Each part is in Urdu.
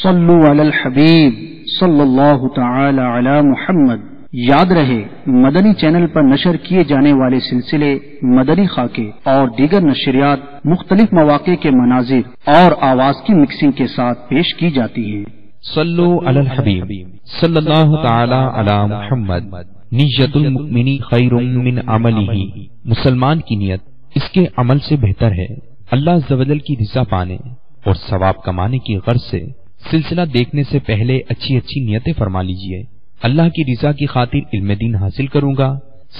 صلو علی الحبیب صلی اللہ تعالی علی محمد۔ یاد رہے مدنی چینل پر نشر کیے جانے والے سلسلے مدنی خاکے اور دیگر نشریات مختلف مواقع کے مناظر اور آواز کی مکسنگ کے ساتھ پیش کی جاتی ہیں۔ صلو علی الحبیب صلی اللہ تعالی علی محمد۔ نیت المؤمن خیر من عملہ، مسلمان کی نیت اس کے عمل سے بہتر ہے۔ اللہ عز و جل کی رضا پانے اور ثواب کمانے کی غرض سے سلسلہ دیکھنے سے پہلے اچھی اچھی نیتیں فرما لیجئے۔ اللہ کی رضا کی خاطر علم دین حاصل کروں گا،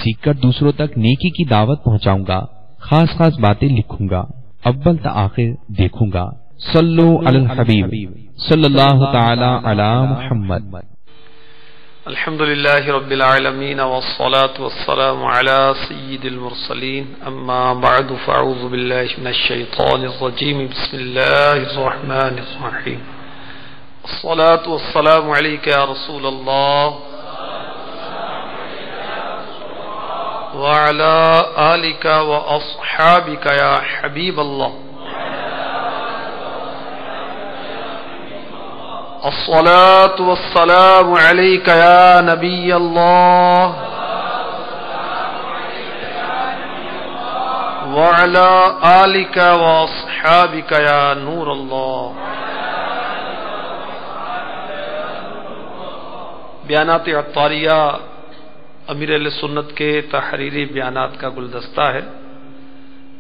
سیکھ کر دوسروں تک نیکی کی دعوت پہنچاؤں گا، خاص خاص باتیں لکھوں گا، اول تا آخر دیکھوں گا۔ صلو علی الحبیب صلی اللہ تعالی علی محمد۔ الحمدللہ رب العالمین والصلاة والسلام علی سید المرسلین، اما بعد فاعوذ باللہ من الشیطان الرجیم، بسم اللہ الرحمن الرحیم۔ الصلاة والسلام علیک یا رسول اللہ وعلی آلک واصحابک یا حبیب اللہ۔ الصلاة والسلام علیک یا نبی اللہ وعلی آلک واصحابک یا نور اللہ۔ بیانات عطاریہ امیر اہل سنت کے تحریری بیانات کا گلدستہ ہے۔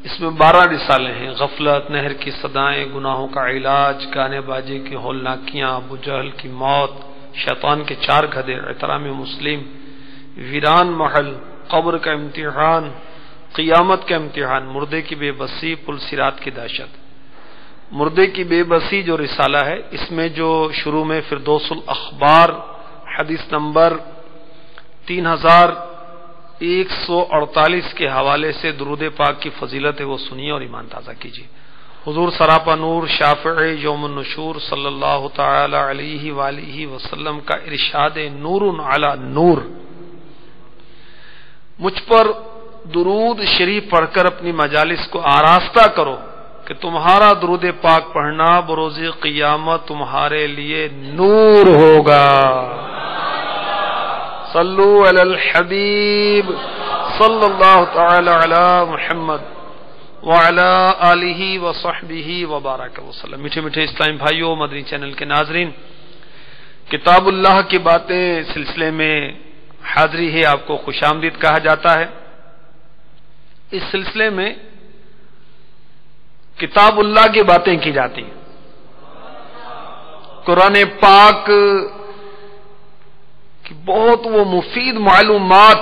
اس میں 12 رسالے ہیں: غفلت، نہر کی صدائیں، گناہوں کا علاج، گانے باجے کی ہولناکیاں، ابو جہل کی موت، شیطان کے 4 گدھے، احترام مسلم، ویران محل، قبر کا امتحان، قیامت کا امتحان، مردے کی بے بسی، پل صراط کی دہشت۔ مردے کی بے بسی جو رسالہ ہے، اس میں جو شروع میں فردوس الاخبار حدیث نمبر 3148 کے حوالے سے درود پاک کی فضیلت ہے، وہ سنیے اور ایمان تازہ کیجیے۔ حضور سراپا نور شافع یوم النشور صلی اللہ تعالی علیہ وآلہ وسلم کا ارشاد نور علی نور، مجھ پر درود شریف پڑھ کر اپنی مجالس کو آراستہ کرو کہ تمہارا درود پاک پڑھنا بروز قیامت تمہارے لیے نور ہوگا۔ صلو علی الحبیب صلی اللہ تعالی علی محمد وعلی آلہ وصحبہ وبارک وسلم۔ میٹھے میٹھے اسلام بھائیوں، مدنی چینل کے ناظرین، کتاب اللہ کی باتیں سلسلے میں حاضری ہے، آپ کو خوش آمدید کہا جاتا ہے۔ اس سلسلے میں کتاب اللہ کی باتیں کی جاتی ہیں، قرآن پاک کی بہت وہ مفید معلومات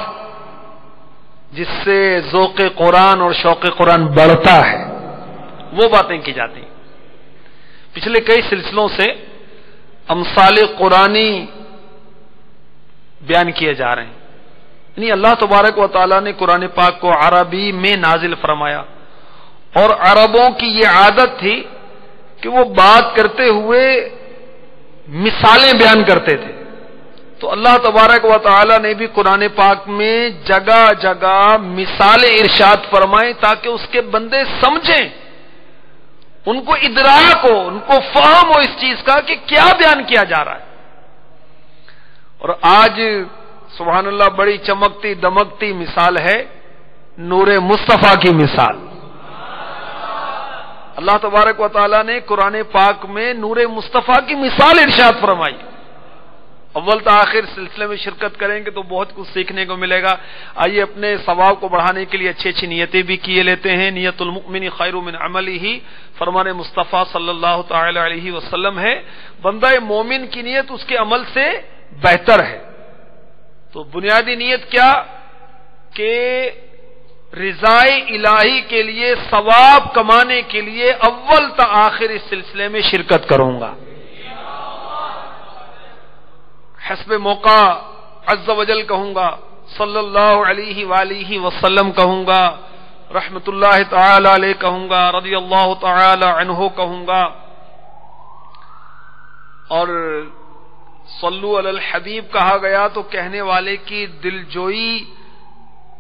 جس سے ذوق قرآن اور شوق قرآن بڑھتا ہے، وہ باتیں کی جاتی ہیں۔ پچھلے کئی سلسلوں سے امثال قرآنی بیان کیے جا رہے ہیں، یعنی اللہ تبارک و تعالیٰ نے قرآن پاک کو عربی میں نازل فرمایا، اور عربوں کی یہ عادت تھی کہ وہ بات کرتے ہوئے مثالیں بیان کرتے تھے، تو اللہ تبارک و تعالی نے بھی قرآن پاک میں جگہ جگہ مثالیں ارشاد فرمائیں تاکہ اس کے بندے سمجھیں، ان کو ادراک ہو، ان کو فہم ہو اس چیز کا کہ کیا بیان کیا جا رہا ہے۔ اور آج سبحان اللہ بڑی چمکتی دمکتی مثال ہے نور مصطفیٰ کی مثال۔ اللہ تبارک و تعالیٰ نے قرآن پاک میں نور مصطفیٰ کی مثال ارشاد فرمائی۔ اول تا آخر سلسلے میں شرکت کریں گے تو بہت کچھ سیکھنے کو ملے گا۔ آئیے اپنے ثواب کو بڑھانے کے لیے اچھی اچھی نیتیں بھی کیے لیتے ہیں۔ نیت المؤمن خیر من عملہ، فرمان مصطفیٰ صلی اللہ تعالی علیہ وسلم ہے، بندہ مومن کی نیت اس کے عمل سے بہتر ہے۔ تو بنیادی نیت کیا کہ رضائے الہی کے لیے، ثواب کمانے کے لیے اول تا آخر اس سلسلے میں شرکت کروں گا۔ حسب موقع عز و جل کہوں گا، صلی اللہ علیہ وآلہ وسلم کہوں گا، رحمت اللہ تعالی علیہ کہوں گا، رضی اللہ تعالی عنہ کہوں گا، اور صلو علی الحبیب کہا گیا تو کہنے والے کی دلجوئی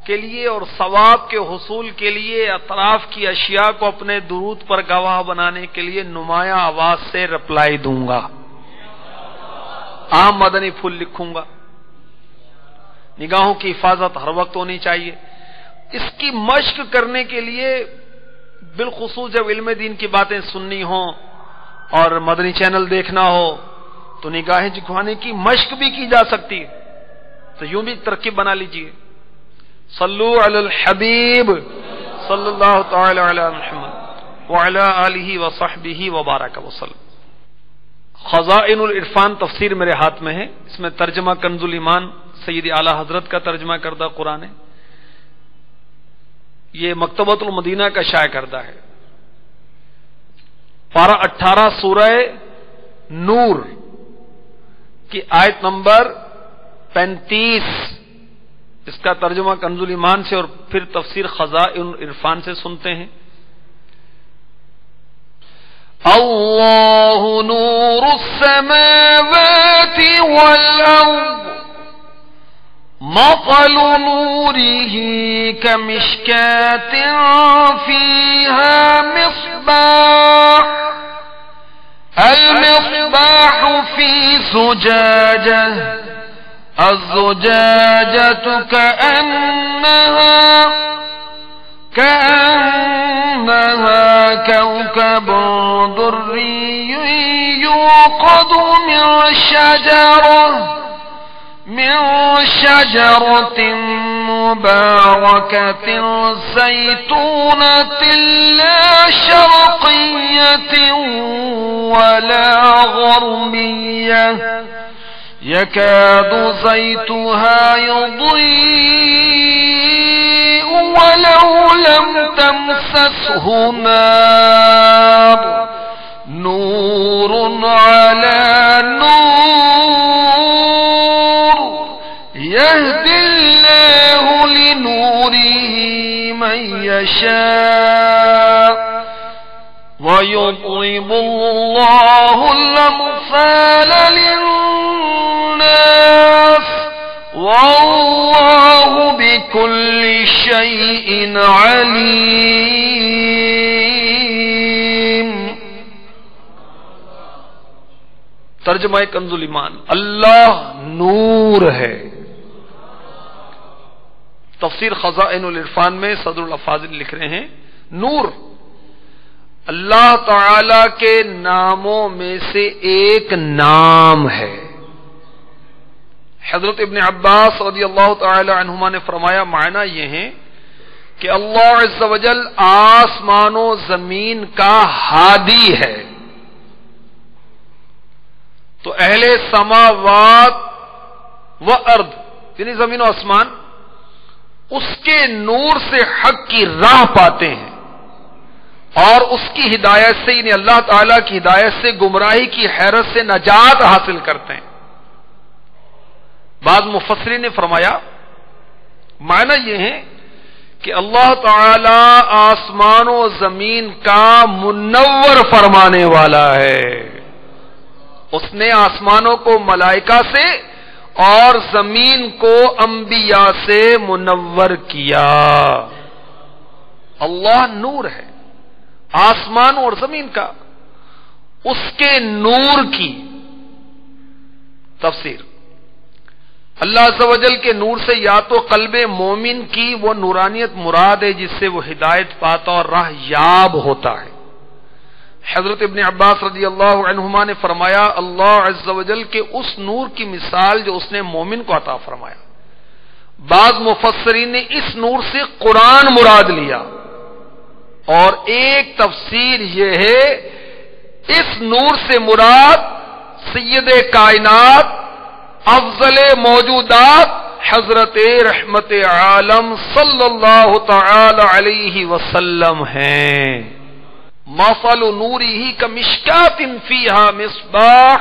کے لیے اور ثواب کے حصول کے لیے اطراف کی اشیاء کو اپنے درود پر گواہ بنانے کے لیے نمایاں آواز سے رپلائی دوں گا۔ عام مدنی پھول لکھوں گا. نگاہوں کی حفاظت ہر وقت ہونی چاہیے. اس کی مشق کرنے کے لیے بالخصوص جب علم دین کی باتیں سننی ہوں اور مدنی چینل دیکھنا ہو تو نگاہیں جھکوانے کی مشق بھی کی جا سکتی ہے. تو یوں بھی ترکیب بنا لیجئے. صلو علی الحبیب صلی اللہ تعالی علی محمد وعلی آلہ وصحبہ وبارک وسلم. خزائن العرفان تفسیر میرے ہاتھ میں ہے. اس میں ترجمہ کنز الایمان سید اعلی حضرت کا ترجمہ کردہ قرآن ہے. یہ مکتبۃ المدینہ کا شائع کردہ ہے. پارہ 18 سورہ نور کی آیت نمبر 35 اس کا ترجمہ کنز الایمان سے اور پھر تفسیر خزائن العرفان سے سنتے ہیں. اللہ نور السماوات والارض مثل نوره كمشكاة فيها مصباح المصباح في زجاجة الزجاجة كأنها كوكب دري يوقد من شجرة مباركة زيتونة لا شرقية ولا غربية يكاد زيتها يضيء ولو لم تمسسه نار نور على نور يهدي الله لنوره من يشاء ويضرب الله الأمثال للناس والله بكل شيء عليم. ترجمہ کنز الایمان. اللہ نور ہے. تفسیر خزائن العرفان میں صدر الافاضل لکھ رہے ہیں نور اللہ تعالی کے ناموں میں سے ایک نام ہے. حضرت ابن عباس رضی اللہ تعالی عنہما نے فرمایا معنی یہ ہے کہ اللہ عز و جل آسمان و زمین کا ہادی ہے. تو اہل سماوات و ارض یعنی زمین و آسمان اس کے نور سے حق کی راہ پاتے ہیں اور اس کی ہدایت سے یعنی اللہ تعالی کی ہدایت سے گمراہی کی حیرت سے نجات حاصل کرتے ہیں. بعض مفسرین نے فرمایا معنی یہ ہے کہ اللہ تعالی آسمان و زمین کا منور فرمانے والا ہے. اس نے آسمانوں کو ملائکہ سے اور زمین کو انبیاء سے منور کیا. اللہ نور ہے آسمان اور زمین کا. اس کے نور کی تفسیر اللہ عز و جل کے نور سے یا تو قلب مومن کی وہ نورانیت مراد ہے جس سے وہ ہدایت پاتا اور راہ یاب ہوتا ہے. حضرت ابن عباس رضی اللہ عنہما نے فرمایا اللہ عز و جل کے اس نور کی مثال جو اس نے مومن کو عطا فرمایا. بعض مفسرین نے اس نور سے قرآن مراد لیا اور ایک تفسیر یہ ہے اس نور سے مراد سید کائنات افضل موجودات حضرت رحمت عالم صلی اللہ تعالی علیہ وسلم ہیں. مثل نورہ کمشکاۃ فیہا مصباح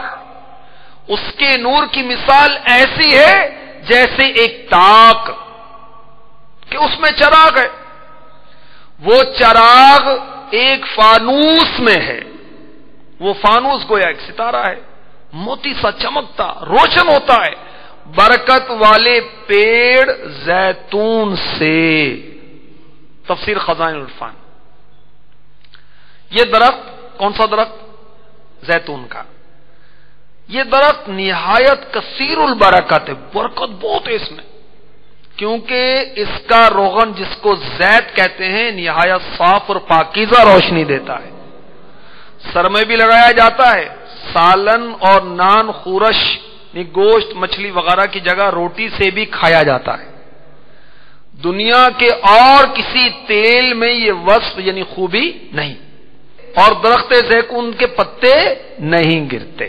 اس کے نور کی مثال ایسی ہے جیسے ایک تاک کہ اس میں چراغ ہے. وہ چراغ ایک فانوس میں ہے. وہ فانوس گویا ایک ستارہ ہے موتی سا چمکتا روشن ہوتا ہے برکت والے پیڑ زیتون سے. تفسیر خزائن العرفان. یہ درخت کون سا درخت؟ زیتون کا. یہ درخت نہایت کثیر البرکت ہے، برکت بہت ہے اس میں، کیونکہ اس کا روغن جس کو زیت کہتے ہیں نہایت صاف اور پاکیزہ روشنی دیتا ہے، سر میں بھی لگایا جاتا ہے، سالن اور نان خورش گوشت مچھلی وغیرہ کی جگہ روٹی سے بھی کھایا جاتا ہے۔ دنیا کے اور کسی تیل میں یہ وصف یعنی خوبی نہیں، اور درخت زیتون کے پتے نہیں گرتے،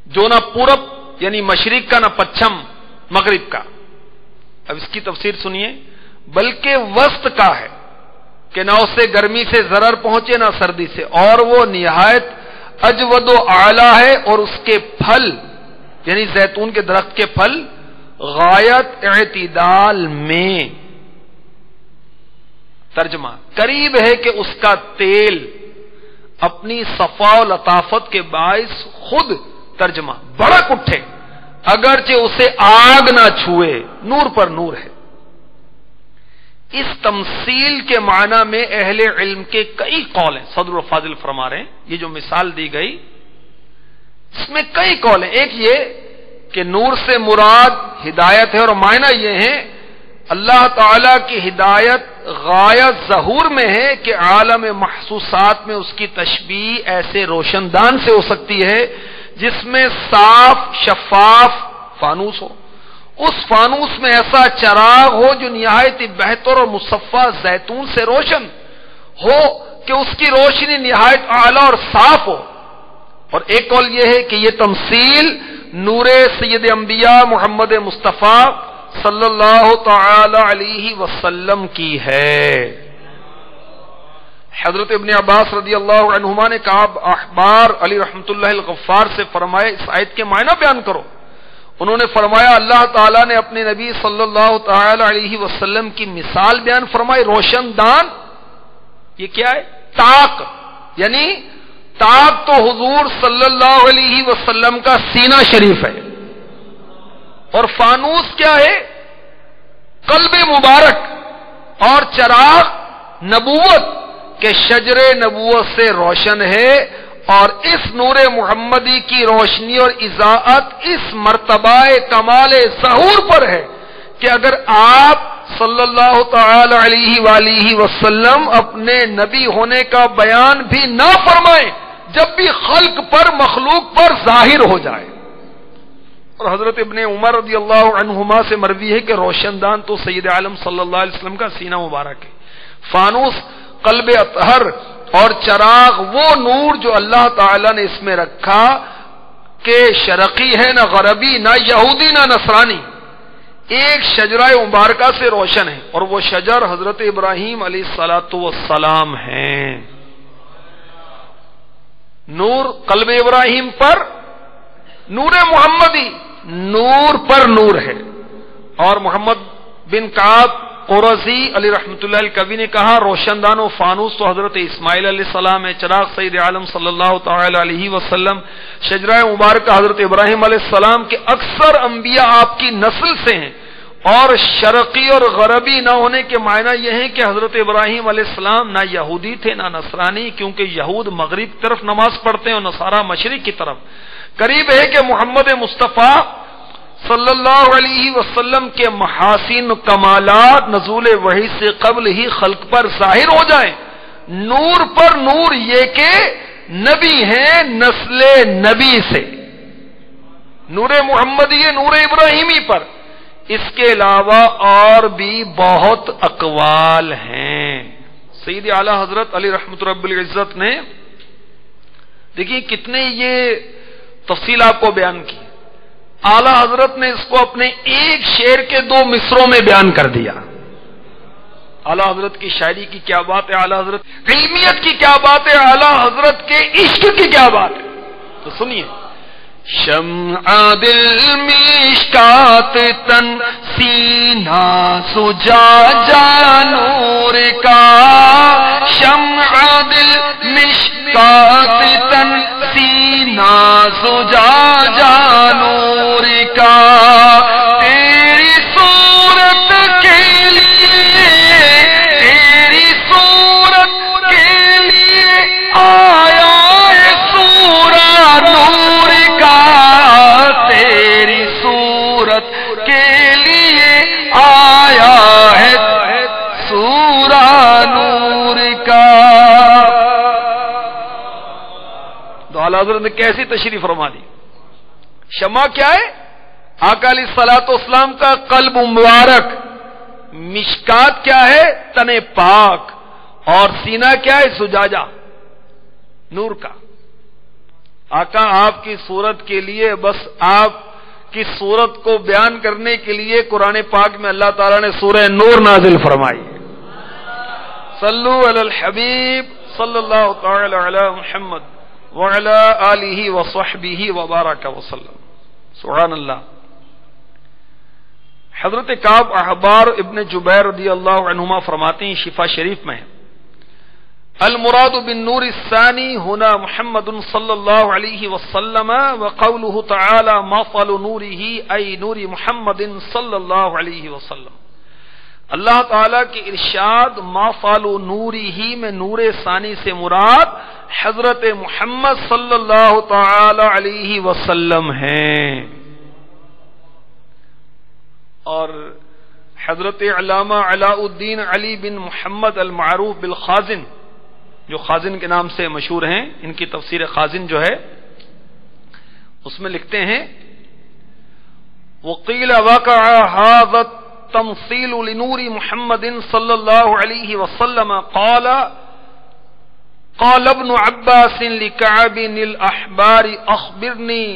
جو نہ پورب یعنی مشرق کا نہ پچھم مغرب کا۔ اب اس کی تفسیر سنیے، بلکہ وسط کا ہے کہ نہ اسے گرمی سے ضرر پہنچے نہ سردی سے، اور وہ نہایت اجود و اعلی ہے، اور اس کے پھل یعنی زیتون کے درخت کے پھل غایت اعتدال میں، ترجمہ قریب ہے کہ اس کا تیل اپنی صفا و لطافت کے باعث خود، ترجمہ بڑک اٹھے اگرچہ اسے آگ نہ چھوئے، نور پر نور ہے۔ اس تمثیل کے معنی میں اہل علم کے کئی قول ہیں، صدر الفاضل فرما رہے ہیں یہ جو مثال دی گئی اس میں کئی قول ہیں۔ ایک یہ کہ نور سے مراد ہدایت ہے، اور معنی یہ ہے اللہ تعالی کی ہدایت غایت ظہور میں ہے کہ عالم محسوسات میں اس کی تشبیہ ایسے روشن دان سے ہو سکتی ہے جس میں صاف شفاف فانوس ہو، اس فانوس میں ایسا چراغ ہو جو نہایت بہتر اور مصفہ زیتون سے روشن ہو کہ اس کی روشنی نہایت اعلیٰ اور صاف ہو۔ اور ایک قول یہ ہے کہ یہ تمثیل نور سید انبیاء محمد مصطفیٰ صلی اللہ تعالی علیہ وسلم کی ہے۔ حضرت ابن عباس رضی اللہ عنہما نے کہا احبار علی رحمت اللہ الغفار سے فرمایا اس آیت کے معنی بیان کرو۔ انہوں نے فرمایا اللہ تعالیٰ نے اپنے نبی صلی اللہ تعالی علیہ وسلم کی مثال بیان فرمائی، روشن دان۔ یہ کیا ہے؟ طاق، یعنی طاق تو حضور صلی اللہ علیہ وسلم کا سینہ شریف ہے، اور فانوس کیا ہے؟ قلب مبارک، اور چراغ نبوت کے شجر نبوت سے روشن ہے، اور اس نور محمدی کی روشنی اور اضاءت اس مرتبہ کمال ظہور پر ہے کہ اگر آپ صلی اللہ تعالی علیہ وآلہ وسلم اپنے نبی ہونے کا بیان بھی نہ فرمائیں، جب بھی خلق پر مخلوق پر ظاہر ہو جائے۔ اور حضرت ابن عمر رضی اللہ عنہما سے مروی ہے کہ روشن دان تو سید عالم صلی اللہ علیہ وسلم کا سینہ مبارک ہے، فانوس قلب اطہر، اور چراغ وہ نور جو اللہ تعالی نے اس میں رکھا کہ شرقی ہے نہ غربی نہ یہودی نہ نصرانی، ایک شجرہ مبارکہ سے روشن ہے، اور وہ شجر حضرت ابراہیم علیہ الصلاۃ والسلام ہیں۔ نور قلب ابراہیم پر نور محمدی، نور پر نور ہے۔ اور محمد بن کعب قرظی علی رحمت اللہ الکوی نے کہا روشن دان و فانوس تو حضرت اسماعیل علیہ السلام ہے، چراغ سید عالم صلی اللہ تعالی علیہ وسلم، شجرہ مبارکہ حضرت ابراہیم علیہ السلام کے اکثر انبیاء آپ کی نسل سے ہیں۔ اور شرقی اور غربی نہ ہونے کے معنی یہ ہیں کہ حضرت ابراہیم علیہ السلام نہ یہودی تھے نہ نصرانی، کیونکہ یہود مغرب کی طرف نماز پڑھتے ہیں اور نصارہ مشرق کی طرف۔ قریب ہے کہ محمد مصطفیٰ صلی اللہ علیہ وسلم کے محاسن و کمالات نزول وحی سے قبل ہی خلق پر ظاہر ہو جائیں۔ نور پر نور یہ کہ نبی ہیں نسل نبی سے، نور محمدی نور ابراہیمی پر۔ اس کے علاوہ اور بھی بہت اقوال ہیں۔ سید اعلی حضرت علی رحمت رب العزت نے دیکھیے کتنے یہ تفصیل آپ کو بیان کی، اعلی حضرت نے اس کو اپنے ایک شعر کے 2 مصروں میں بیان کر دیا۔ اعلی حضرت کی شاعری کی کیا بات ہے، اعلی حضرت علمیت کی کیا بات ہے، اعلی حضرت کے عشق کی کیا بات ہے، تو سنیے۔ شمع دل مشکات تن سینہ سجا جا نور کا، شمع دل مشکات تن سینہ سجا جا نور کا، تیری صورت کے لیے، تیری صورت کے لیے آیا ہے سور تو اعلی حضرت نے کیسی تشریح فرما دی. شمع کیا ہے؟ آقا علیہ الصلوۃ والسلام کا قلب مبارک. مشکات کیا ہے؟ تن پاک. اور سینہ کیا ہے؟ زجاجہ نور کا. آقا آپ کی صورت کے لیے، بس آپ کی صورت کو بیان کرنے کے لیے قرآن پاک میں اللہ تعالیٰ نے سورہ نور نازل فرمائی. صلو علی الحبیب صلی اللہ تعالی علی محمد وعلی آلہ وصحبہ وبارک وسلم. سبحان اللہ. حضرت کعب احبار ابن جبیر رضی اللہ عنہما فرماتے ہیں، شفا شریف میں ہے، المراد بالنور الثانی هنا محمد صلی اللہ علیہ وسلم وقوله تعالی مثل نوره ای نور محمد صلی اللہ علیہ وسلم. اللہ تعالیٰ کے ارشاد مثل نوره میں نور ثانی سے مراد حضرت محمد صلی اللہ تعالی علیہ وسلم ہیں. اور حضرت علامہ علاء الدین علی بن محمد المعروف بالخازن، جو خازن کے نام سے مشہور ہیں، ان کی تفسیر خازن جو ہے اس میں لکھتے ہیں، وقیل وقع هذا التمثيل لنور محمد صلی اللہ علیہ وسلم قال ابن عباس لكعب الاحبار اخبرني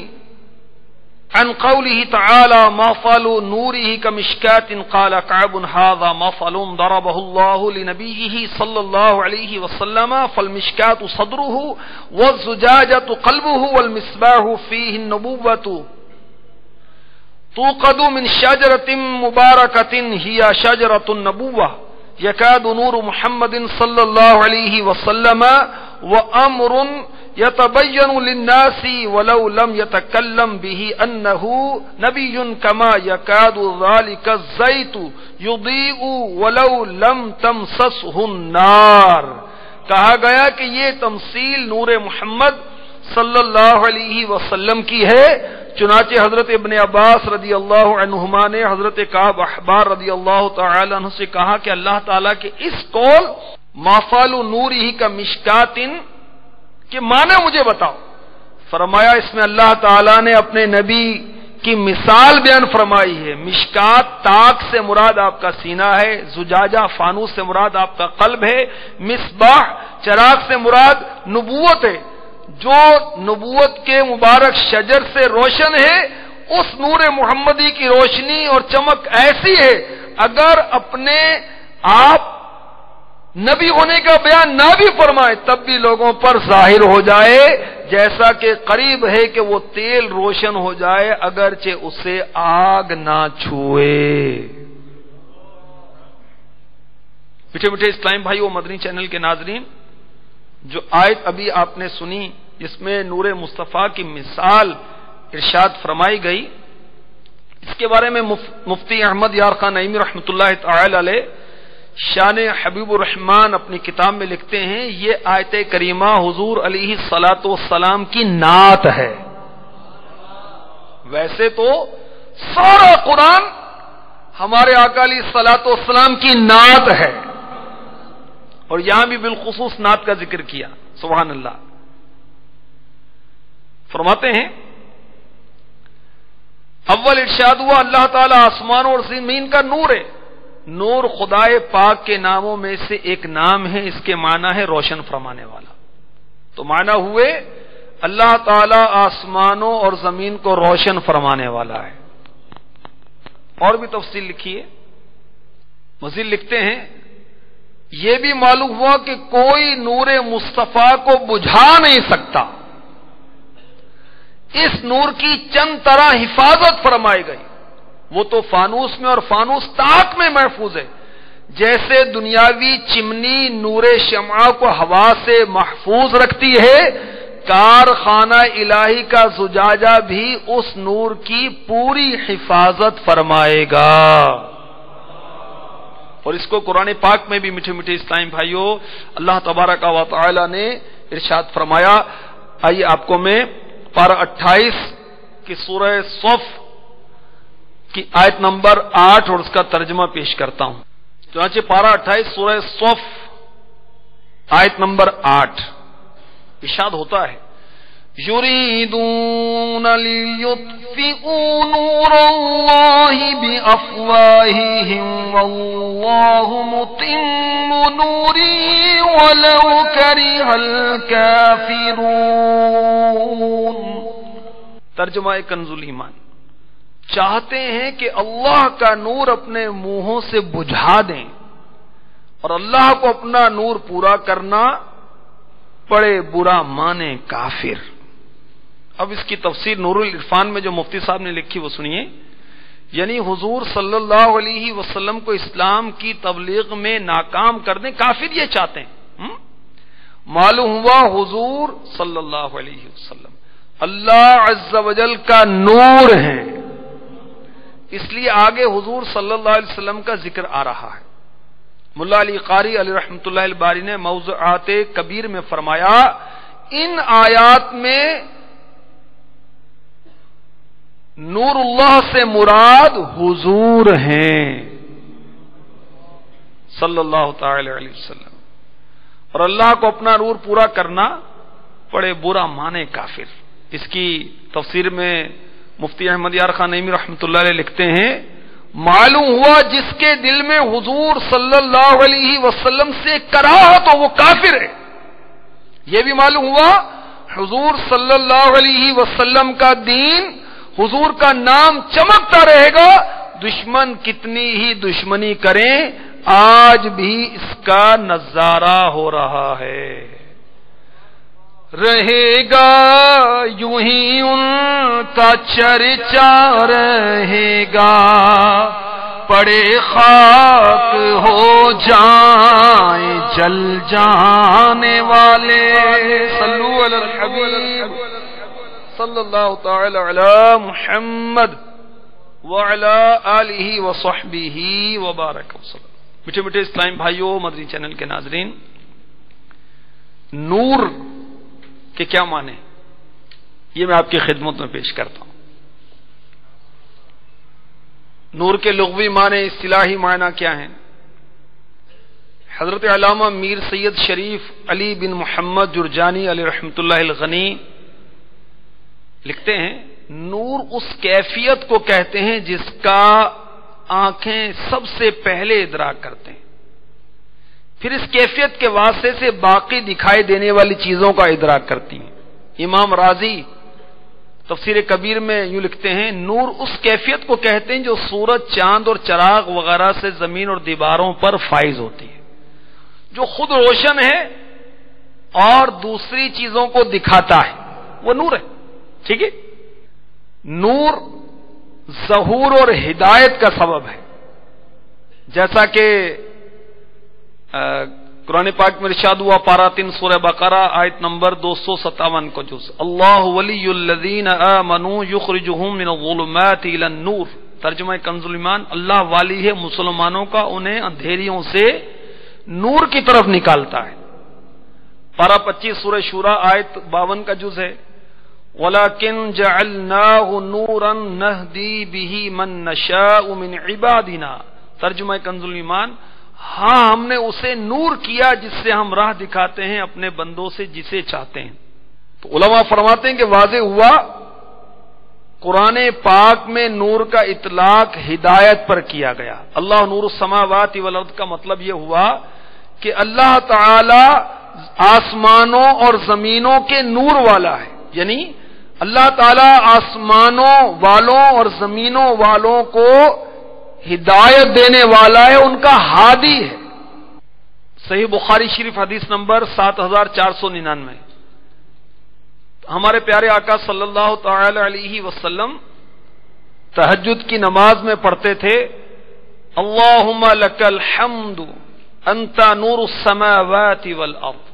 عن قوله تعالى مثل نوره كمشكاة قال كعب هذا مثل ضربه الله لنبيه صلى الله عليه وسلم فالمشكاة صدره والزجاجة قلبه والمصباح فيه النبوة توقد من شجرة مباركة هي شجرة النبوة يكاد نور محمد صلى الله عليه وسلم وأمر يتبين للناس ولو لم يتكلم به أنه نبي كما يكاد ذلك الزيت يضيء ولو لم تمسسه النار. کہا گیا کہ یہ تمثیل نور محمد صلی اللہ علیہ وسلم کی ہے. چنانچہ حضرت ابن عباس رضی اللہ عنہما نے حضرت کعب احبار رضی اللہ تعالی عنہ سے کہا کہ اللہ تعالیٰ کے اس قول مثل نورہ کا مشکاتن کہ معنی مجھے بتاؤ. فرمایا اس میں اللہ تعالیٰ نے اپنے نبی کی مثال بیان فرمائی ہے. مشکات تاک سے مراد آپ کا سینہ ہے، زجاجہ فانوس سے مراد آپ کا قلب ہے، مصباح چراغ سے مراد نبوت ہے. جو نبوت کے مبارک شجر سے روشن ہے، اس نور محمدی کی روشنی اور چمک ایسی ہے اگر اپنے آپ نبی ہونے کا بیان نہ بھی فرمائے تب بھی لوگوں پر ظاہر ہو جائے، جیسا کہ قریب ہے کہ وہ تیل روشن ہو جائے اگرچہ اسے آگ نہ چھوئے. میٹھے میٹھے اسلام بھائی و مدنی چینل کے ناظرین، جو آیت ابھی آپ نے سنی جس میں نور مصطفیٰ کی مثال ارشاد فرمائی گئی، اس کے بارے میں مفتی احمد یار خان نعیمی رحمۃ اللہ تعالی علیہ شان حبیب الرحمان اپنی کتاب میں لکھتے ہیں، یہ آیت کریمہ حضور علیہ الصلاۃ والسلام کی نعت ہے. ویسے تو سارا قرآن ہمارے آقا علیہ الصلاۃ والسلام کی نعت ہے، اور یہاں بھی بالخصوص نعت کا ذکر کیا. سبحان اللہ. فرماتے ہیں اول ارشاد ہوا اللہ تعالیٰ آسمانوں اور زمین کا نور ہے. نور خدائے پاک کے ناموں میں سے ایک نام ہے، اس کے معنی ہے روشن فرمانے والا. تو معنی ہوئے اللہ تعالیٰ آسمانوں اور زمین کو روشن فرمانے والا ہے. اور بھی تفصیل لکھی ہے. مزید لکھتے ہیں یہ بھی معلوم ہوا کہ کوئی نور مصطفیٰ کو بجھا نہیں سکتا. اس نور کی چند طرح حفاظت فرمائی گئی. وہ تو فانوس میں اور فانوس تاک میں محفوظ ہے، جیسے دنیاوی چمنی نور شمع کو ہوا سے محفوظ رکھتی ہے، کارخانہ الہی کا زجاجہ بھی اس نور کی پوری حفاظت فرمائے گا. اور اس کو قرآن پاک میں بھی میٹھے میٹھے اسلام بھائیوں اللہ تبارک و تعالی نے ارشاد فرمایا. آئیے آپ کو میں پارہ 28 کی سورہ صف کی آیت نمبر 8 اور اس کا ترجمہ پیش کرتا ہوں. چنانچہ پارہ 28 سورہ صف آیت نمبر 8 ارشاد ہوتا ہے یریدون لیطفئوا نور اللہ بافواہہم واللہ متم نورہ ولو کرہ الکافرون۔ ترجمہ کنز الایمان، چاہتے ہیں کہ اللہ کا نور اپنے منہوں سے بجھا دیں اور اللہ کو اپنا نور پورا کرنا پڑے برا مانے کافر۔ اب اس کی تفسیر نور العرفان میں جو مفتی صاحب نے لکھی وہ سنیے، یعنی حضور صلی اللہ علیہ وسلم کو اسلام کی تبلیغ میں ناکام کر دیں، کافر یہ چاہتے ہیں۔ معلوم ہوا حضور صلی اللہ علیہ وسلم اللہ عز و جل کا نور ہے، اس لیے آگے حضور صلی اللہ علیہ وسلم کا ذکر آ رہا ہے۔ ملا علی قاری علیہ رحمۃ اللہ الباری نے موضوعات کبیر میں فرمایا، ان آیات میں نور اللہ سے مراد حضور ہیں صلی اللہ تعالی علیہ وسلم، اور اللہ کو اپنا نور پورا کرنا پڑے برا مانے کافر۔ اس کی تفسیر میں مفتی احمد یار خان نعیمی رحمۃ اللہ علیہ لکھتے ہیں، معلوم ہوا جس کے دل میں حضور صلی اللہ علیہ وسلم سے کراہت ہو وہ کافر ہے۔ یہ بھی معلوم ہوا حضور صلی اللہ علیہ وسلم کا دین، حضور کا نام چمکتا رہے گا، دشمن کتنی ہی دشمنی کریں آج بھی اس کا نظارہ ہو رہا ہے۔ رہے گا یوں ہی ان کا چرچا رہے گا، پڑے خاک ہو جائیں جل جانے والے۔ صلو علی الحبیب صلی اللہ تعالی علی محمد وعلی آلہ وصحبہ وبارک وسلم۔ میٹھے میٹھے اسلام بھائیوں، مدنی چینل کے ناظرین، نور کہ کیا معنی یہ میں آپ کی خدمت میں پیش کرتا ہوں۔ نور کے لغوی معنی، اصطلاحی معنی کیا ہیں؟ حضرت علامہ میر سید شریف علی بن محمد جرجانی علیہ رحمۃ اللہ الغنی لکھتے ہیں، نور اس کیفیت کو کہتے ہیں جس کا آنکھیں سب سے پہلے ادراک کرتے ہیں، پھر اس کیفیت کے واسطے سے باقی دکھائی دینے والی چیزوں کا ادراک کرتی ہیں۔ امام راضی تفسیر کبیر میں یوں لکھتے ہیں، نور اس کیفیت کو کہتے ہیں جو سورج، چاند اور چراغ وغیرہ سے زمین اور دیواروں پر فائز ہوتی ہے، جو خود روشن ہے اور دوسری چیزوں کو دکھاتا ہے، وہ نور ہے۔ ٹھیک ہے، نور ظہور اور ہدایت کا سبب ہے، جیسا کہ قرآن پاک میں ارشاد ہوا، پارہ 3 سورہ بقرہ آیت نمبر 257 کو جز، اللہ ولی الذین آمنوا یخرجہم من الظلمات الی النور۔ ترجمہ کنز الایمان، اللہ والی ہے مسلمانوں کا، انہیں اندھیریوں سے نور کی طرف نکالتا ہے۔ پارہ 25 سورہ شورى آیت 52 کا جز ہے، وَلَكِنْ جَعَلْنَاهُ نُورًا نَهْدِي بِهِ مَن نَّشَاءُ مِنْ عِبَادِنَا۔ ترجمہ کنز الایمان، ہاں ہم نے اسے نور کیا جس سے ہم راہ دکھاتے ہیں اپنے بندوں سے جسے چاہتے ہیں۔ تو علماء فرماتے ہیں کہ واضح ہوا قرآن پاک میں نور کا اطلاق ہدایت پر کیا گیا۔ اللہ نور السماوات والارض کا مطلب یہ ہوا کہ اللہ تعالی آسمانوں اور زمینوں کے نور والا ہے، یعنی اللہ تعالی آسمانوں والوں اور زمینوں والوں کو ہدایت دینے والا ہے، ان کا ہادی ہے۔ صحیح بخاری شریف حدیث نمبر 7499، ہمارے پیارے آقا صلی اللہ تعالی علیہ وسلم تہجد کی نماز میں پڑھتے تھے، اللہم لک الحمد انت نور السماوات والارض۔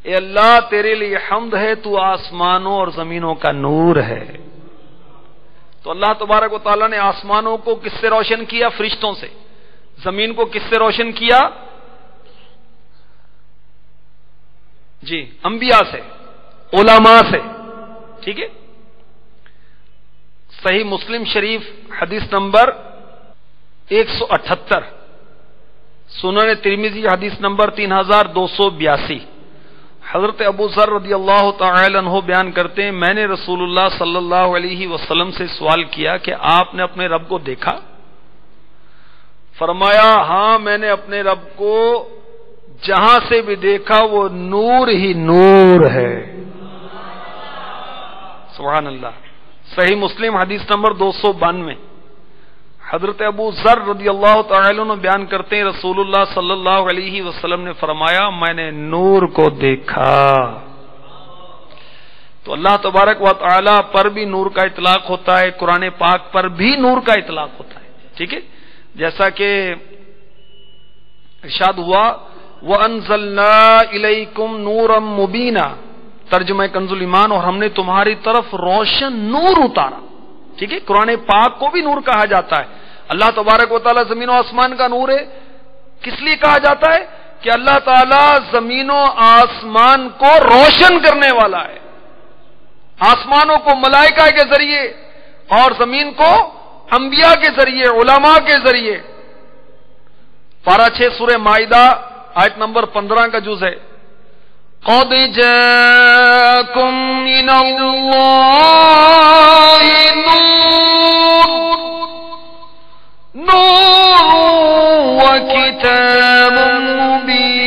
اے اللہ تیرے لیے حمد ہے، تو آسمانوں اور زمینوں کا نور ہے۔ تو اللہ تبارک و تعالیٰ نے آسمانوں کو کس سے روشن کیا؟ فرشتوں سے۔ زمین کو کس سے روشن کیا؟ جی انبیاء سے، علماء سے۔ ٹھیک ہے، صحیح مسلم شریف حدیث نمبر 178، سنن ترمذی حدیث نمبر 3282، حضرت ابو ذر رضی اللہ تعالی عنہ بیان کرتے ہیں میں نے رسول اللہ صلی اللہ علیہ وسلم سے سوال کیا کہ آپ نے اپنے رب کو دیکھا؟ فرمایا ہاں میں نے اپنے رب کو جہاں سے بھی دیکھا وہ نور ہی نور ہے. سبحان اللہ. صحیح مسلم حدیث نمبر 292. حضرت ابو ذر رضی اللہ تعالی عنہ بیان کرتے ہیں رسول اللہ صلی اللہ علیہ وسلم نے فرمایا میں نے نور کو دیکھا. تو اللہ تبارک و تعالی پر بھی نور کا اطلاق ہوتا ہے، قرآن پاک پر بھی نور کا اطلاق ہوتا ہے. ٹھیک ہے، جیسا کہ ارشاد ہوا وَأَنزَلْنَا إِلَيْكُمْ نُورًا مُبِينًا، ترجمہ کنز ایمان، اور ہم نے تمہاری طرف روشن نور اتارا. ٹھیک ہے، قرآن پاک کو بھی نور کہا جاتا ہے. اللہ تبارک و تعالیٰ زمین و آسمان کا نور ہے. کس لیے کہا جاتا ہے؟ کہ اللہ تعالیٰ زمین و آسمان کو روشن کرنے والا ہے. آسمانوں کو ملائکہ کے ذریعے اور زمین کو انبیاء کے ذریعے، علماء کے ذریعے. پارہ 6 سورہ مائدہ آیت نمبر 15 کا جز ہے. قَدْ جَاءَكُم مِّنَ اللَّهِ نُورٌ وَكِتَابٌ مُّبِينٌ.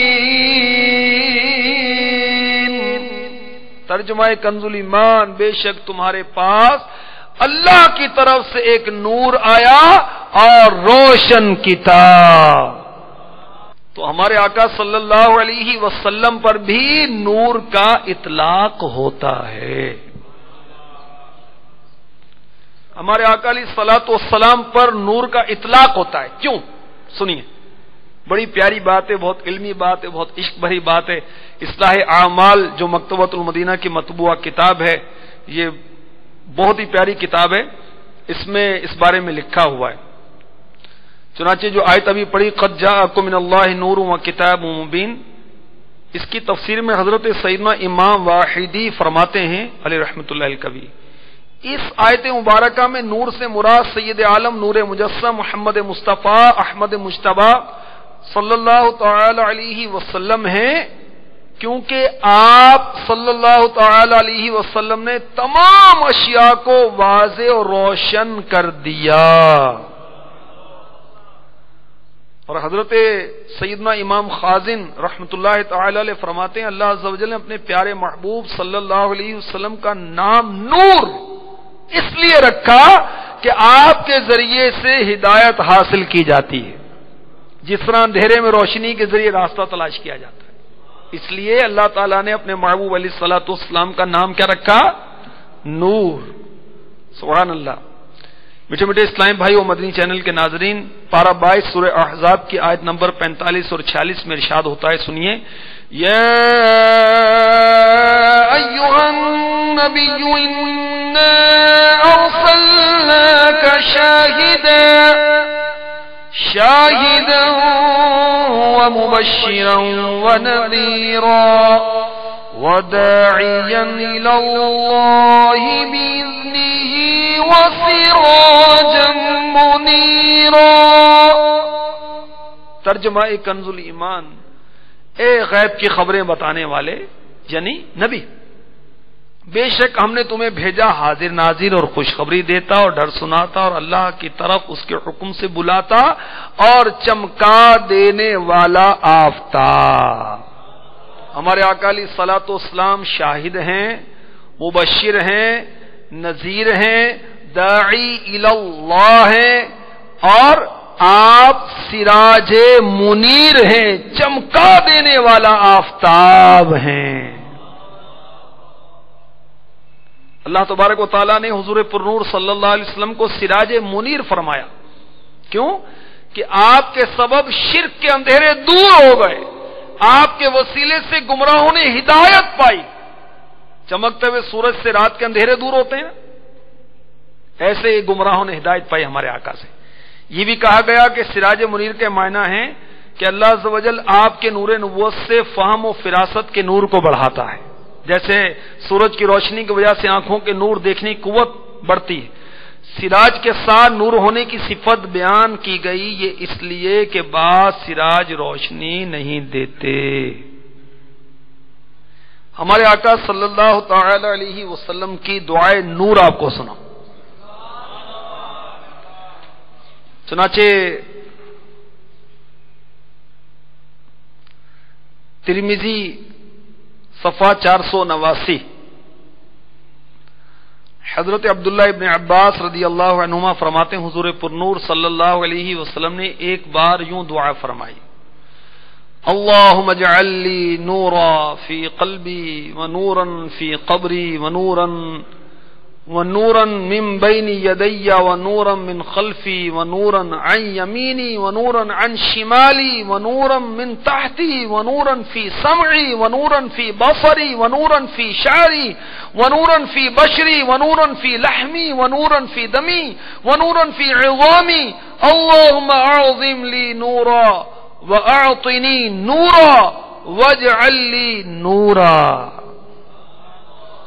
ترجمہ کنز ایمان، بے شک تمہارے پاس اللہ کی طرف سے ایک نور آیا اور روشن کتاب. تو ہمارے آقا صلی اللہ علیہ وسلم پر بھی نور کا اطلاق ہوتا ہے. ہمارے آقا علیہ الصلوۃ والسلام پر نور کا اطلاق ہوتا ہے. کیوں؟ سنیے، بڑی پیاری بات ہے، بہت علمی بات ہے، بہت عشق بھری بات ہے. اصلاح اعمال جو مکتبۃ المدینہ کی مطبوعہ کتاب ہے، یہ بہت ہی پیاری کتاب ہے. اس میں اس بارے میں لکھا ہوا ہے. چنانچہ جو آیت ابھی پڑھی قد جاءکم من اللہ نور و کتاب مبین، اس کی تفسیر میں حضرت سیدنا امام واحدی فرماتے ہیں علیہ رحمۃ اللہ الکبیر، اس آیت مبارکہ میں نور سے مراد سید عالم نور مجسم محمد مصطفیٰ احمد مجتبی صلی اللہ تعالی علیہ وسلم ہیں، کیونکہ آپ صلی اللہ تعالی علیہ وسلم نے تمام اشیاء کو واضح اور روشن کر دیا. اور حضرت سیدنا امام خازن رحمۃ اللہ تعالی علیہ فرماتے ہیں اللہ عز و جل نے اپنے پیارے محبوب صلی اللہ علیہ وسلم کا نام نور اس لیے رکھا کہ آپ کے ذریعے سے ہدایت حاصل کی جاتی ہے، جس طرح اندھیرے میں روشنی کے ذریعے راستہ تلاش کیا جاتا ہے. اس لیے اللہ تعالیٰ نے اپنے محبوب علیہ الصلوۃ والسلام کا نام کیا رکھا؟ نور. سبحان اللہ. میٹھے میٹھے اسلام بھائی و مدنی چینل کے ناظرین، پارہ 22 سورہ احزاب کی آیت نمبر 45 اور 46 میں ارشاد ہوتا ہے، سنیے. یا ایھا النبی انا ارسلناک شاہدا ومبشرا ونذیرا وداعیا الی اللہ بإذنہ وسراجا منیرا. ترجمہ کنز ایمان، اے غیب کی خبریں بتانے والے یعنی نبی، بے شک ہم نے تمہیں بھیجا حاضر ناظر اور خوشخبری دیتا اور ڈر سناتا اور اللہ کی طرف اس کے حکم سے بلاتا اور چمکا دینے والا آفتاب. ہمارے آقا علیہ الصلوۃ والسلام شاہد ہیں، مبشر ہیں، نذیر ہیں، داعی الی اللہ ہیں، اور آپ سراج منیر ہیں، چمکا دینے والا آفتاب ہیں. اللہ تبارک و تعالیٰ نے حضور پرنور صلی اللہ علیہ وسلم کو سراج منیر فرمایا. کیوں؟ کہ آپ کے سبب شرک کے اندھیرے دور ہو گئے، آپ کے وسیلے سے گمراہوں نے ہدایت پائی. چمکتے ہوئے سورج سے رات کے اندھیرے دور ہوتے ہیں، ایسے ہی گمراہوں نے ہدایت پائی ہمارے آقا سے. یہ بھی کہا گیا کہ سراج منیر کے معنی ہیں کہ اللہ عز و جل آپ کے نور نبوت سے فہم و فراست کے نور کو بڑھاتا ہے. جیسے سورج کی روشنی کی وجہ سے آنکھوں کے نور دیکھنے کی قوت بڑھتی ہے، سراج کے ساتھ نور ہونے کی صفت بیان کی گئی، یہ اس لیے کہ بعض سراج روشنی نہیں دیتے. ہمارے آقا صلی اللہ تعالی علیہ وسلم کی دعائے نور آپ کو سنا. چنانچہ ترمذی صفحہ 489 حضرت عبداللہ ابن عباس رضی اللہ عنہما فرماتے ہیں حضور پرنور صلی اللہ علیہ وسلم نے ایک بار یوں دعا فرمائی: اللہم اجعل لی نورا فی قلبی ونورا فی قبری ونورا من بین یدی ونورا من خلفی ونورا عن یمینی ونورا عن شمالی ونورا من تحتی ونورا فی سمعی ونورا فی بصری ونورا فی شعری ونورا فی بشری ونورا فی لحمی ونورا فی دمی ونورا فی عظامی اللہم اعظم لی نورا وَأَعْطِنِي نُورًا وَاجْعَلْ لِي نُورًا.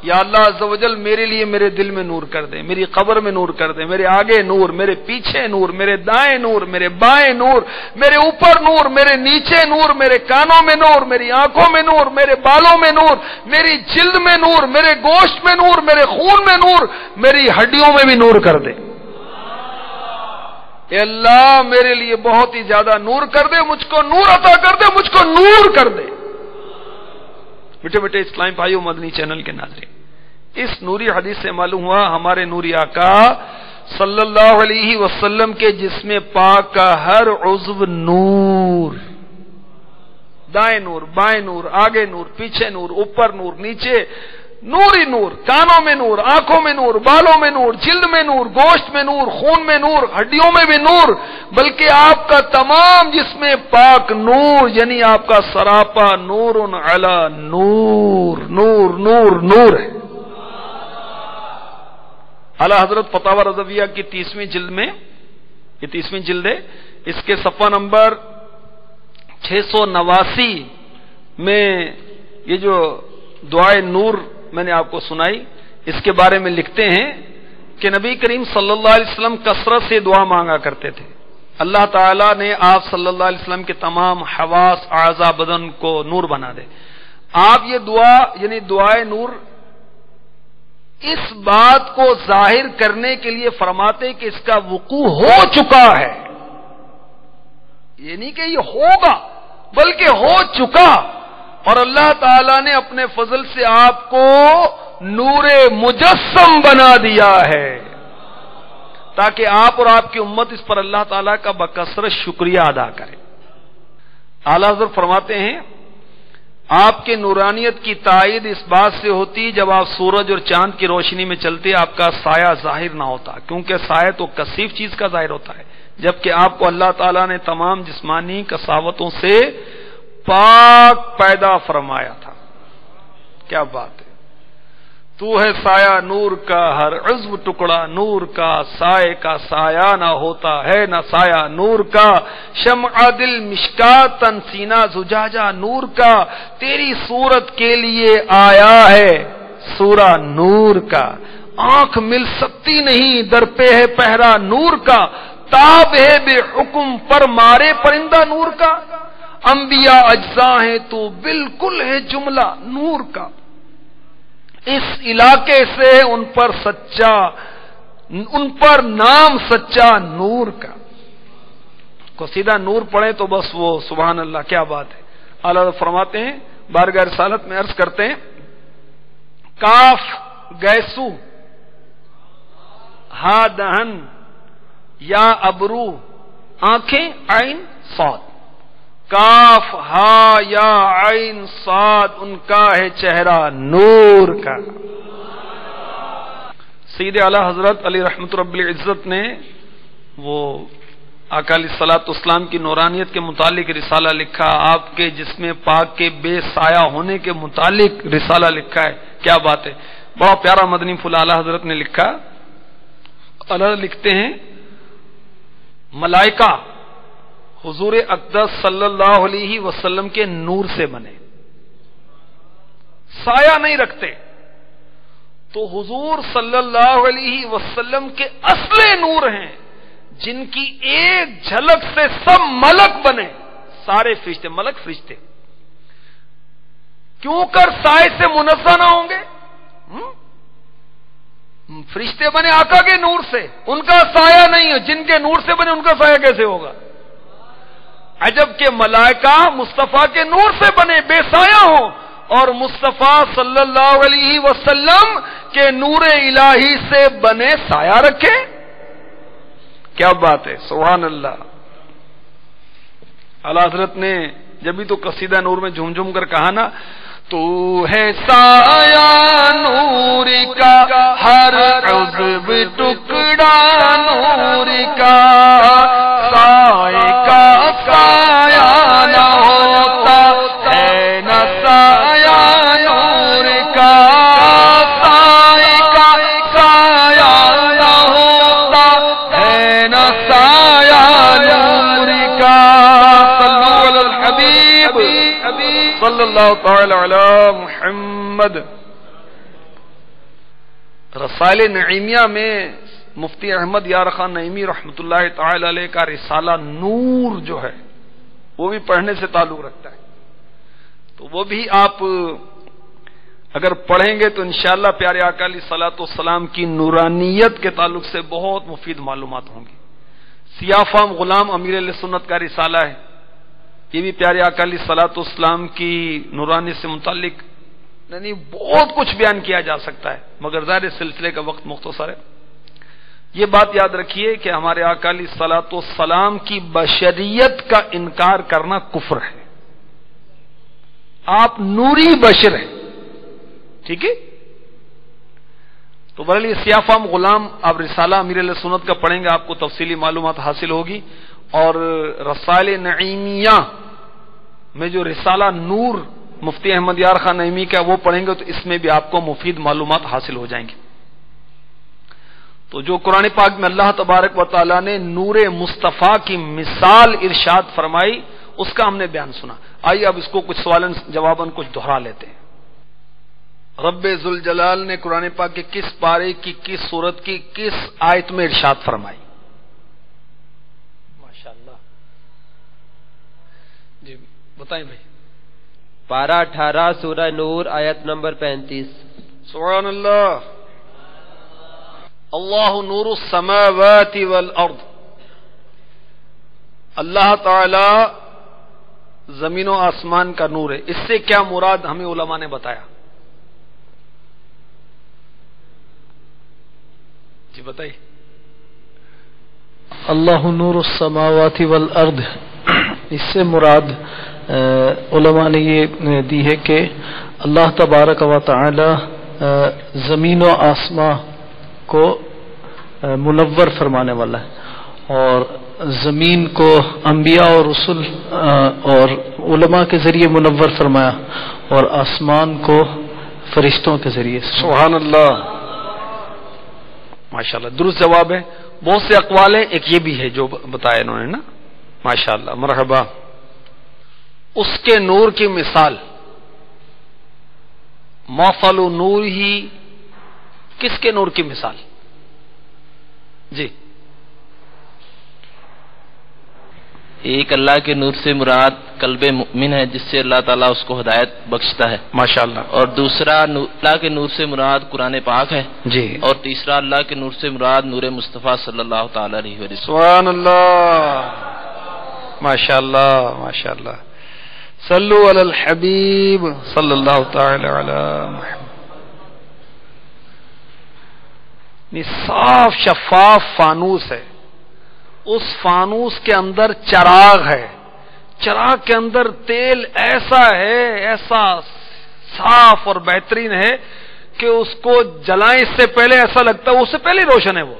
یا اللہ عز و جل میرے لیے میرے دل میں نور کر دے، میری قبر میں نور کر دے، میرے آگے نور، میرے پیچھے نور، میرے دائیں نور، میرے بائیں نور، میرے اوپر نور، میرے نیچے نور، میرے کانوں میں نور، میری آنکھوں میں نور، میرے بالوں میں نور، میری جلد میں نور، میرے گوشت میں نور، میرے خون میں نور، میری ہڈیوں میں بھی نور کر دے. اے اللہ میرے لیے بہت ہی زیادہ نور کر دے، مجھ کو نور عطا کر دے، مجھ کو نور کر دے. بیٹے بیٹے اسلام بھائیو، مدنی چینل کے ناظرین، اس نوری حدیث سے معلوم ہوا ہمارے نوری آقا صلی اللہ علیہ وسلم کے جسم پاک کا ہر عضو نور، دائیں نور، بائیں نور، آگے نور، پیچھے نور، اوپر نور، نیچے نور ہی نور، کانوں میں نور، آنکھوں میں نور، بالوں میں نور، جلد میں نور، گوشت میں نور، خون میں نور، ہڈیوں میں بھی نور، بلکہ آپ کا تمام جسم پاک نور، یعنی آپ کا سراپا نور علی نور، نور نور نور ہے. اعلی حضرت فتاوی رضویہ کی 30ویں جلد میں، یہ 30ویں جلد ہے، اس کے صفحہ نمبر 689 میں یہ جو دعائے نور میں نے آپ کو سنائی، اس کے بارے میں لکھتے ہیں کہ نبی کریم صلی اللہ علیہ وسلم کثرت سے دعا مانگا کرتے تھے. اللہ تعالیٰ نے آپ صلی اللہ علیہ وسلم کے تمام حواس اعضاء بدن کو نور بنا دے. آپ یہ دعا یعنی دعائے نور اس بات کو ظاہر کرنے کے لیے فرماتے کہ اس کا وقوع ہو چکا ہے، یہ نہیں کہ یہ ہوگا بلکہ ہو چکا، اور اللہ تعالیٰ نے اپنے فضل سے آپ کو نور مجسم بنا دیا ہے تاکہ آپ اور آپ کی امت اس پر اللہ تعالیٰ کا بکثرت شکریہ ادا کرے. اعلیٰ حضرت فرماتے ہیں آپ کے نورانیت کی تائید اس بات سے ہوتی جب آپ سورج اور چاند کی روشنی میں چلتے آپ کا سایہ ظاہر نہ ہوتا، کیونکہ سایہ تو کثیف چیز کا ظاہر ہوتا ہے، جبکہ آپ کو اللہ تعالیٰ نے تمام جسمانی کساوتوں سے پاک پیدا فرمایا تھا. کیا بات ہے! تو ہے سایہ نور کا، ہر عضو ٹکڑا نور کا، سائے کا سایہ نہ ہوتا ہے نہ سایہ نور کا، شمع دل مشکاتن سینہ زجاجہ نور کا، تیری صورت کے لیے آیا ہے سورہ نور کا، آنکھ مل سکتی نہیں در پہ ہے پہرا نور کا، تاب ہے بے حکم پر مارے پرندہ نور کا، انبیاء اجزاء ہیں تو بالکل ہے جملہ نور کا، اس علاقے سے ان پر نام سچا نور کا. کو سیدھا نور پڑھے تو بس وہ سبحان اللہ، کیا بات ہے. اعلیٰ فرماتے ہیں بارگاہ رسالت میں عرض کرتے ہیں کاف گیسو ہا دہن یا ابرو آنکھیں عین صاد، کاف ہا یا عین صاد ان کا ہے چہرہ نور کا. سید اعلی حضرت علی رحمت رب العزت نے وہ آقا علیہ الصلوۃ والسلام کی نورانیت کے متعلق رسالہ لکھا، آپ کے جسم پاک کے بے سایہ ہونے کے متعلق رسالہ لکھا ہے. کیا بات ہے! بڑا پیارا مدنی پھول اعلی حضرت نے لکھا. اللہ لکھتے ہیں ملائکہ حضور اقدس صلی اللہ علیہ وسلم کے نور سے بنے، سایہ نہیں رکھتے، تو حضور صلی اللہ علیہ وسلم کے اصل نور ہیں جن کی ایک جھلک سے سب ملک بنے، سارے فرشتے، ملک فرشتے. کیوں کر سائے سے منزہ نہ ہوں گے؟ فرشتے بنے آقا کے نور سے، ان کا سایہ نہیں ہے، جن کے نور سے بنے ان کا سایہ کیسے ہوگا؟ عجب کہ ملائکہ مصطفیٰ کے نور سے بنے، بے سایہ ہوں، اور مصطفیٰ صلی اللہ علیہ وسلم کے نور الہی سے بنے سایہ رکھے. کیا بات ہے، سبحان اللہ. اعلی حضرت نے جبھی تو قصیدہ نور میں جھوم جھوم کر کہا نا، تو ہے سایہ نور کا، ہر عضو ٹکڑا نور کا، سائے کا سایہ نہ ہوتا ہے نہ سایہ نور کا، سائے کا سایہ نہ ہوتا ہے نہ سایہ نور کا. صلو علی الحبیب صلی اللہ تعالی علی محمد. رسائل نعیمیہ میں مفتی احمد یار خان نعیمی رحمۃ اللہ تعالی علیہ کا رسالہ نور جو ہے وہ بھی پڑھنے سے تعلق رکھتا ہے، تو وہ بھی آپ اگر پڑھیں گے تو انشاءاللہ پیارے آقا علیہ الصلوۃ والسلام کی نورانیت کے تعلق سے بہت مفید معلومات ہوں گی. سیاہ فام غلام امیر اہل سنت کا رسالہ ہے، یہ بھی پیارے آقا علیہ الصلوۃ والسلام کی نورانی سے متعلق یعنی بہت کچھ بیان کیا جا سکتا ہے، مگر ظاہر سلسلے کا وقت مختصر ہے. یہ بات یاد رکھیے کہ ہمارے آقا علیہ الصلوۃ والسلام کی بشریت کا انکار کرنا کفر ہے. آپ نوری بشر ہیں، ٹھیک ہے. تو بہرحال یہ سیاہ فام غلام آپ رسالہ امیر اہل سنت کا پڑھیں گے، آپ کو تفصیلی معلومات حاصل ہوگی. اور رسائل نعیمیہ میں جو رسالہ نور مفتی احمد یار خان نعیمی کا وہ پڑھیں گے تو اس میں بھی آپ کو مفید معلومات حاصل ہو جائیں گی. تو جو قرآن پاک میں اللہ تبارک و تعالیٰ نے نور مصطفیٰ کی مثال ارشاد فرمائی اس کا ہم نے بیان سنا. آئیے اب اس کو کچھ سوالن جواباً کچھ دہرا لیتے ہیں. رب ذوالجلال نے قرآن پاک کے کس پارے کی کس سورت کی کس آیت میں ارشاد فرمائی؟ ماشاءاللہ جی بتائیں بھائی. پارہ 18 سورہ نور آیت نمبر 35. سبحان اللہ. اللہ نور السماوات والارض، اللہ تعالی زمین و آسمان کا نور ہے. اس سے کیا مراد ہمیں علماء نے بتایا؟ جی بتائیے. اللہ نور السماوات والارض، اس سے مراد علماء نے یہ دی ہے کہ اللہ تبارک و تعالی زمین و آسمان کو منور فرمانے والا ہے، اور زمین کو انبیاء اور رسل اور علماء کے ذریعے منور فرمایا، اور آسمان کو فرشتوں کے ذریعے. سبحان اللہ، ماشاءاللہ درست جواب ہے. بہت سے اقوال ہیں، ایک یہ بھی ہے جو بتایا انہوں نے نا. ماشاءاللہ مرحبا. اس کے نور کی مثال مثل نور ہی، کس کے نور کی مثال؟ جی ایک اللہ کے نور سے مراد قلب مؤمن ہے جس سے اللہ تعالیٰ اس کو ہدایت بخشتا ہے. ماشاءاللہ. اور دوسرا اللہ کے نور سے مراد قرآن پاک ہے جی. اور تیسرا اللہ کے نور سے مراد نور مصطفیٰ صلی اللہ تعالی علیہ وسلم. سبحان اللہ، ماشاءاللہ ماشاءاللہ. صلو علی الحبیب صلی اللہ تعالی علی محمد. صاف شفاف فانوس ہے، اس فانوس کے اندر چراغ ہے، چراغ کے اندر تیل ایسا ہے، ایسا صاف اور بہترین ہے کہ اس کو جلائیں اس سے پہلے ایسا لگتا ہے اس سے پہلے روشن ہے وہ.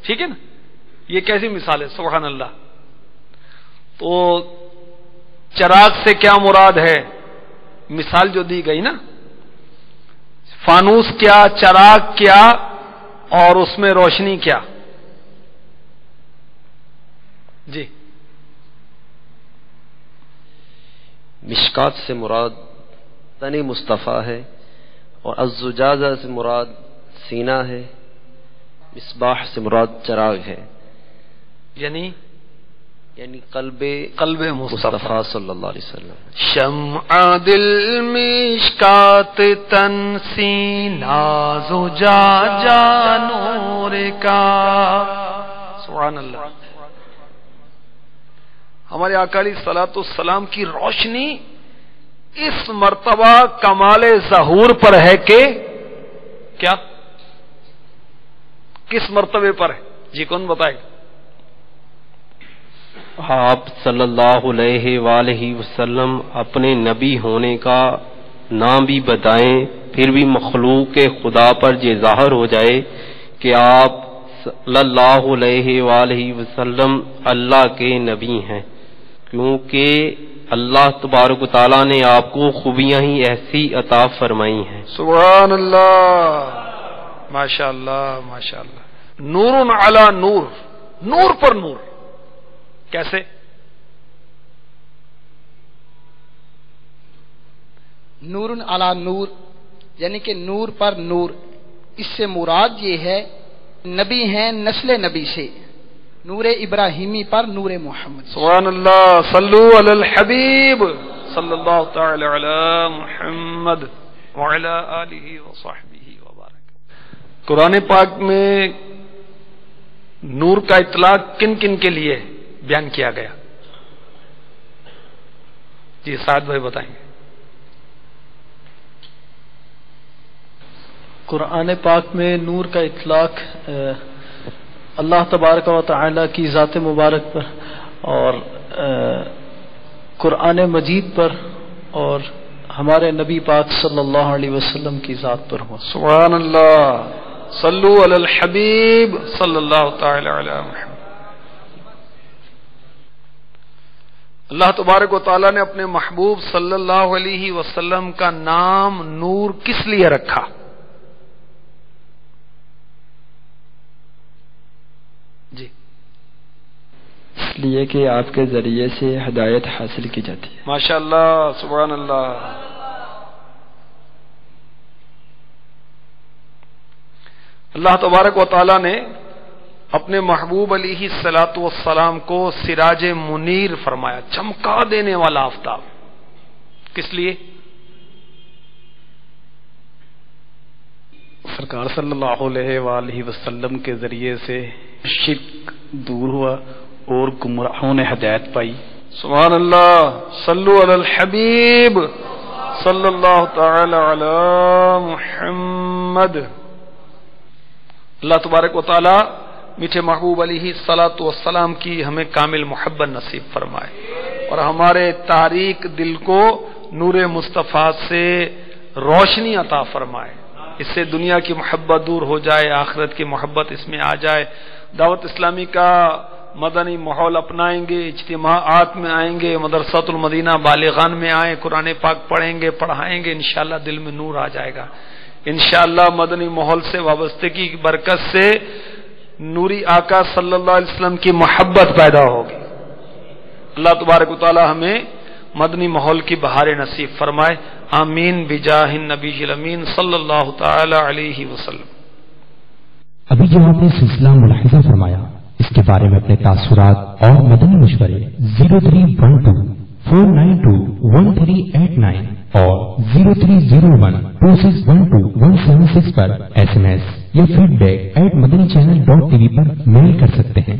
ٹھیک ہے نا؟ یہ کیسی مثال ہے، سبحان اللہ. تو چراغ سے کیا مراد ہے؟ مثال جو دی گئی نا، فانوس کیا، چراغ کیا، اور اس میں روشنی کیا؟ جی مشکات سے مراد تنی مصطفیٰ ہے، اور الزجاجہ سے مراد سینہ ہے، مصباح سے مراد چراغ ہے. یعنی یعنی قلب مصطفیٰ صلی اللہ علیہ وسلم. شمع دل مشکات تن سینہ زجاجہ نور کا. سبحان اللہ. ہمارے آقا علیہ الصلوۃ والسلام کی روشنی اس مرتبہ کمال ظہور پر ہے کہ کیا کس مرتبے پر ہے؟ جی کون بتائے گا؟ آپ صلی اللہ علیہ وآلہ وسلم اپنے نبی ہونے کا نام بھی بتائیں، پھر بھی مخلوق خدا پر یہ ظاہر ہو جائے کہ آپ صلی اللہ علیہ وآلہ وسلم اللہ کے نبی ہیں، کیونکہ اللہ تبارک و تعالیٰ نے آپ کو خوبیاں ہی ایسی عطا فرمائی ہیں. سبحان اللہ. ماشاء اللہ ماشاء اللہ. نور علی نور، نور پر نور. کیسے؟ نور علی نور یعنی کہ نور پر نور. اس سے مراد یہ ہے نبی ہیں نسل نبی سے، نور ابراہیمی پر نور محمد. سبحان اللہ. صلو علی الحبیب صلی اللہ تعالی علی محمد وعلی آلہ وصحبہ وبارک. قرآن پاک میں نور کا اطلاق کن کن کے لیے بیان کیا گیا؟ جی سعد بھائی بتائیں گے. قرآن پاک میں نور کا اطلاق اللہ تبارک و تعالی کی ذات مبارک پر اور قرآن مجید پر اور ہمارے نبی پاک صلی اللہ علیہ وسلم کی ذات پر ہوا. سبحان اللہ. صلو علی الحبیب صلی اللہ تعالی علی محمد. اللہ تبارک و تعالیٰ نے اپنے محبوب صلی اللہ علیہ وسلم کا نام نور کس لیے رکھا؟ جی اس لیے کہ آپ کے ذریعے سے ہدایت حاصل کی جاتی ہے. ماشاء اللہ. سبحان اللہ. اللہ تبارک و تعالیٰ نے اپنے محبوب علیہ الصلاۃ والسلام کو سراج منیر فرمایا، چمکا دینے والا آفتاب. کس لیے؟ سرکار صلی اللہ علیہ وآلہ وسلم کے ذریعے سے شرک دور ہوا اور گمراہوں نے ہدایت پائی. سبحان اللہ. صلو علی الحبیب صلی اللہ تعالی علی محمد. اللہ تبارک و تعالی میٹھے محبوب علیہ الصلاۃ والسلام کی ہمیں کامل محبت نصیب فرمائے اور ہمارے تاریک دل کو نور مصطفیٰ سے روشنی عطا فرمائے. اس سے دنیا کی محبت دور ہو جائے، آخرت کی محبت اس میں آ جائے. دعوت اسلامی کا مدنی ماحول اپنائیں گے، اجتماعات میں آئیں گے، مدرسۃ المدینہ بالغان میں آئیں، قرآن پاک پڑھیں گے، پڑھائیں گے، انشاءاللہ دل میں نور آ جائے گا. انشاءاللہ مدنی ماحول سے وابستگی کی برکت سے نوری آقا صلی اللہ علیہ وسلم کی محبت پیدا ہوگی. اللہ تبارک و تعالی ہمیں مدنی ماحول کی بہار نصیب فرمائے. آمین بجاہ النبی الامین صلی اللہ تعالی علیہ وسلم. ابھی جو آپ نے سلسلہ ملاحظہ فرمایا، اس کے بارے میں اپنے تاثرات اور مدنی مشورے 0312-492-1389 اور 0301-2612-176 پر SMS یا feedback@madanichannel.tv پر میل کر سکتے ہیں.